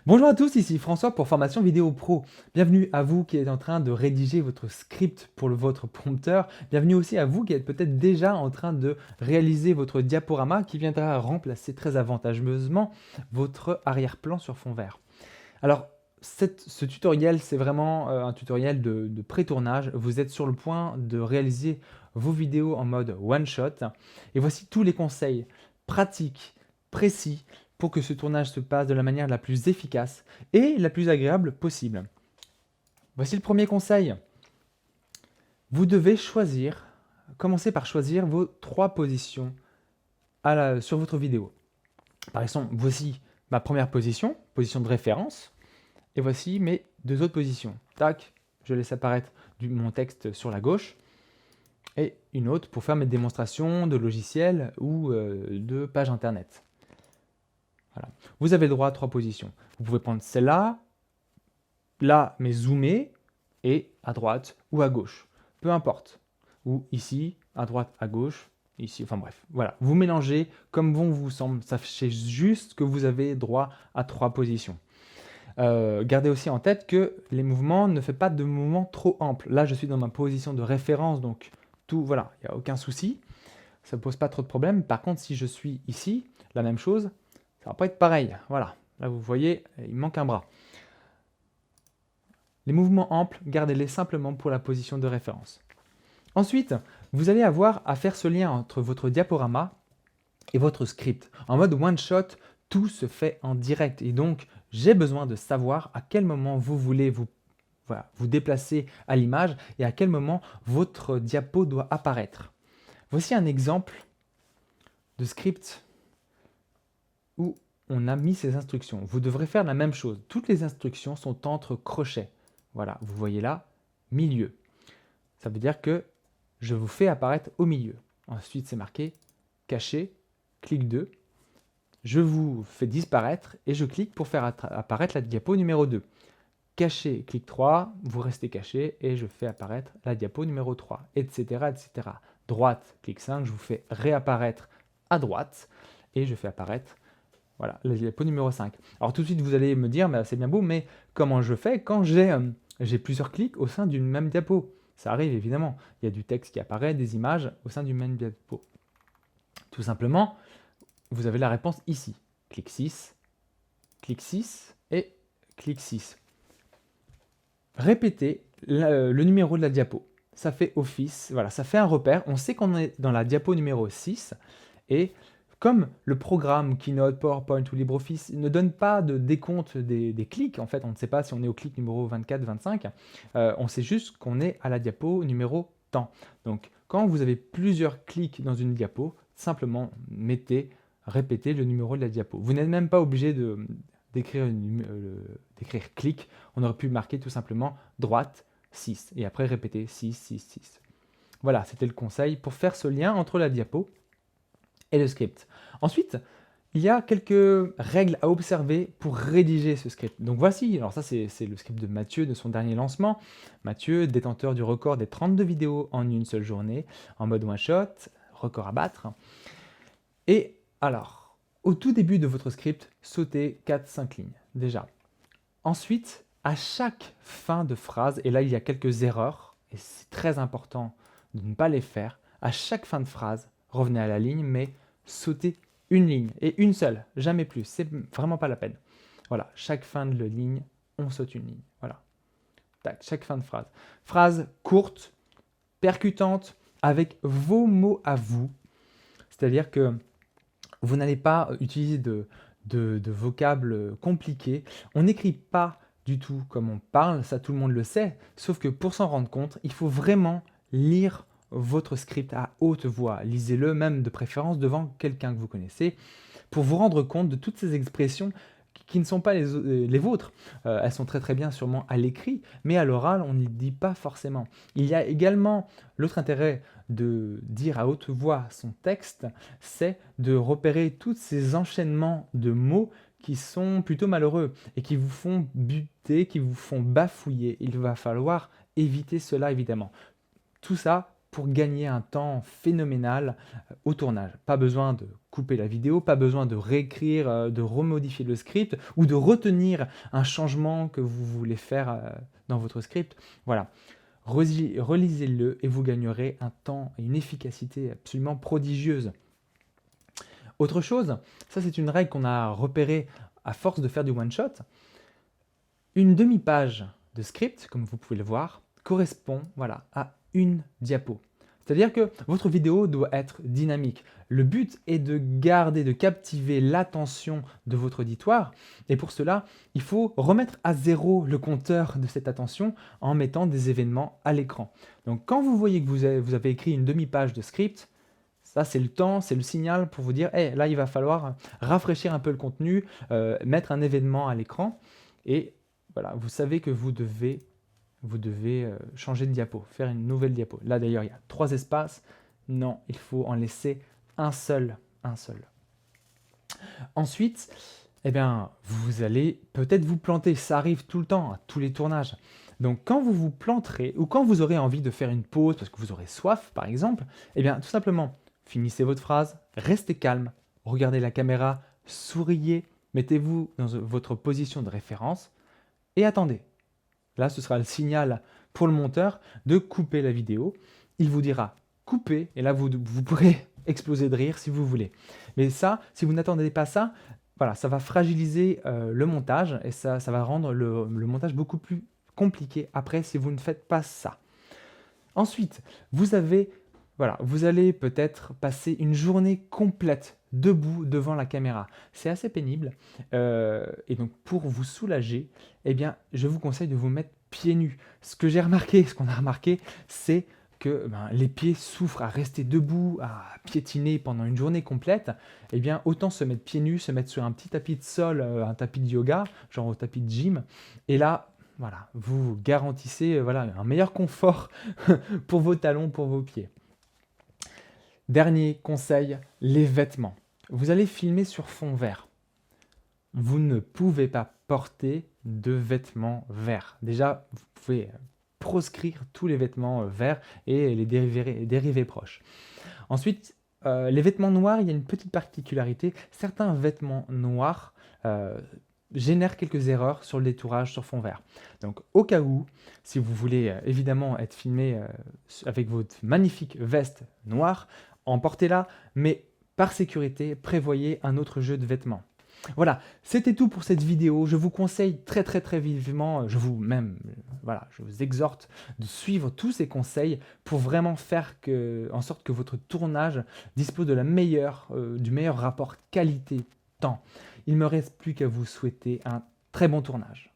Bonjour à tous, ici François pour Formation Vidéo Pro. Bienvenue à vous qui êtes en train de rédiger votre script pour votre prompteur. Bienvenue aussi à vous qui êtes peut-être déjà en train de réaliser votre diaporama qui viendra remplacer très avantageusement votre arrière-plan sur fond vert. Alors, ce tutoriel, c'est vraiment un tutoriel de pré-tournage. Vous êtes sur le point de réaliser vos vidéos en mode one-shot. Et voici tous les conseils pratiques, précis, pour que ce tournage se passe de la manière la plus efficace et la plus agréable possible. Voici le premier conseil. Vous devez commencer par choisir vos 3 positions sur votre vidéo. Par exemple, voici ma première position, position de référence. Et voici mes 2 autres positions. Tac, je laisse apparaître mon texte sur la gauche. Et une autre pour faire mes démonstrations de logiciels ou de pages internet. Voilà. Vous avez le droit à 3 positions. Vous pouvez prendre celle-là, là, mais zoomer, et à droite ou à gauche. Peu importe. Ou ici, à droite, à gauche, ici, enfin bref. Voilà. Vous mélangez comme bon vous semble. Sachez juste que vous avez droit à 3 positions. Gardez aussi en tête que les mouvements ne font pas de mouvements trop amples. Là, je suis dans ma position de référence, donc tout, voilà, il n'y a aucun souci. Ça ne pose pas trop de problème. Par contre, si je suis ici, la même chose, ça ne va pas être pareil. Voilà, là vous voyez, il manque un bras. Les mouvements amples, gardez-les simplement pour la position de référence. Ensuite, vous allez avoir à faire ce lien entre votre diaporama et votre script. En mode one-shot, tout se fait en direct et donc j'ai besoin de savoir à quel moment vous voulez vous déplacer à l'image et à quel moment votre diapo doit apparaître. Voici un exemple de script où on a mis ces instructions. Vous devrez faire la même chose. Toutes les instructions sont entre crochets. Voilà, vous voyez là, milieu. Ça veut dire que je vous fais apparaître au milieu. Ensuite, c'est marqué caché, clic 2. Je vous fais disparaître et je clique pour faire apparaître la diapo numéro 2. Caché, clic 3, vous restez caché et je fais apparaître la diapo numéro 3, etc. etc. Droite, clic 5, je vous fais réapparaître à droite et je fais apparaître voilà, la diapo numéro 5. Alors tout de suite, vous allez me dire, c'est bien beau, mais comment je fais quand j'ai plusieurs clics au sein d'une même diapo? Ça arrive évidemment, il y a du texte qui apparaît, des images au sein d'une même diapo. Tout simplement, vous avez la réponse ici. Clic 6 et clic 6. Répétez le numéro de la diapo. Ça fait office, voilà, ça fait un repère. On sait qu'on est dans la diapo numéro 6 et comme le programme Keynote, PowerPoint ou LibreOffice ne donne pas de décompte des clics, en fait, on ne sait pas si on est au clic numéro 24, 25, on sait juste qu'on est à la diapo numéro tant. Donc, quand vous avez plusieurs clics dans une diapo, simplement répétez le numéro de la diapo. Vous n'êtes même pas obligé d'écrire clic, on aurait pu marquer tout simplement droite 6 et après répéter 6, 6, 6. Voilà, c'était le conseil pour faire ce lien entre la diapo et le script. Ensuite, il y a quelques règles à observer pour rédiger ce script. Donc voici, alors ça c'est le script de Mathieu de son dernier lancement. Mathieu, détenteur du record des 32 vidéos en une seule journée, en mode one shot, record à battre. Et alors, au tout début de votre script, sautez 4-5 lignes, déjà. Ensuite, à chaque fin de phrase, et là il y a quelques erreurs, et c'est très important de ne pas les faire, à chaque fin de phrase, revenez à la ligne, mais sautez une ligne, et une seule, jamais plus, c'est vraiment pas la peine. Voilà, chaque fin de ligne, on saute une ligne, voilà. Tac, chaque fin de phrase. Phrase courte, percutante, avec vos mots à vous, c'est-à-dire que vous n'allez pas utiliser de vocables compliqués. On n'écrit pas du tout comme on parle, ça tout le monde le sait, sauf que pour s'en rendre compte, il faut vraiment lire votre script à haute voix. Lisez-le même de préférence devant quelqu'un que vous connaissez pour vous rendre compte de toutes ces expressions qui ne sont pas les vôtres. Elles sont très très bien sûrement à l'écrit, mais à l'oral, on n'y dit pas forcément. Il y a également l'autre intérêt de dire à haute voix son texte, c'est de repérer tous ces enchaînements de mots qui sont plutôt malheureux et qui vous font buter, qui vous font bafouiller. Il va falloir éviter cela évidemment. Tout ça pour gagner un temps phénoménal au tournage. Pas besoin de couper la vidéo, pas besoin de réécrire, de remodifier le script ou de retenir un changement que vous voulez faire dans votre script. Voilà. Relisez-le et vous gagnerez un temps et une efficacité absolument prodigieuse. Autre chose, ça c'est une règle qu'on a repérée à force de faire du one-shot. Une demi-page de script, comme vous pouvez le voir, correspond voilà, à une diapo. C'est-à-dire que votre vidéo doit être dynamique. Le but est de garder, de captiver l'attention de votre auditoire. Et pour cela, il faut remettre à zéro le compteur de cette attention en mettant des événements à l'écran. Donc quand vous voyez que vous avez écrit une demi-page de script, ça c'est le temps, c'est le signal pour vous dire hey, là il va falloir rafraîchir un peu le contenu, mettre un événement à l'écran. Et voilà, vous savez que vous devez changer de diapo, faire une nouvelle diapo. Là d'ailleurs, il y a 3 espaces. Non, il faut en laisser un seul. Ensuite, eh bien, vous allez peut-être vous planter. Ça arrive tout le temps, à tous les tournages. Donc quand vous vous planterez ou quand vous aurez envie de faire une pause parce que vous aurez soif, par exemple, eh bien, tout simplement, finissez votre phrase, restez calme, regardez la caméra, souriez, mettez-vous dans votre position de référence et attendez. Là, ce sera le signal pour le monteur de couper la vidéo. Il vous dira couper et là, vous pourrez exploser de rire si vous voulez. Mais ça, si vous n'attendez pas ça, voilà, ça va fragiliser le montage et ça va rendre le montage beaucoup plus compliqué après si vous ne faites pas ça. Ensuite, vous allez peut-être passer une journée complète debout devant la caméra. C'est assez pénible. Et donc, pour vous soulager, eh bien, je vous conseille de vous mettre pieds nus. Ce qu'on a remarqué, c'est que les pieds souffrent à rester debout, à piétiner pendant une journée complète. Eh bien, autant se mettre pieds nus, se mettre sur un petit tapis de sol, un tapis de yoga, genre au tapis de gym. Et là, voilà, vous garantissez un meilleur confort pour vos talons, pour vos pieds. Dernier conseil, les vêtements. Vous allez filmer sur fond vert. Vous ne pouvez pas porter de vêtements verts. Déjà, vous pouvez proscrire tous les vêtements verts et les dérivés proches. Ensuite, les vêtements noirs, il y a une petite particularité. Certains vêtements noirs génèrent quelques erreurs sur le détourage sur fond vert. Donc au cas où, si vous voulez évidemment être filmé avec votre magnifique veste noire, emportez-la, mais par sécurité, prévoyez un autre jeu de vêtements. Voilà, c'était tout pour cette vidéo. Je vous conseille très vivement, je vous exhorte de suivre tous ces conseils pour vraiment faire en sorte que votre tournage dispose de du meilleur rapport qualité-temps. Il ne me reste plus qu'à vous souhaiter un très bon tournage.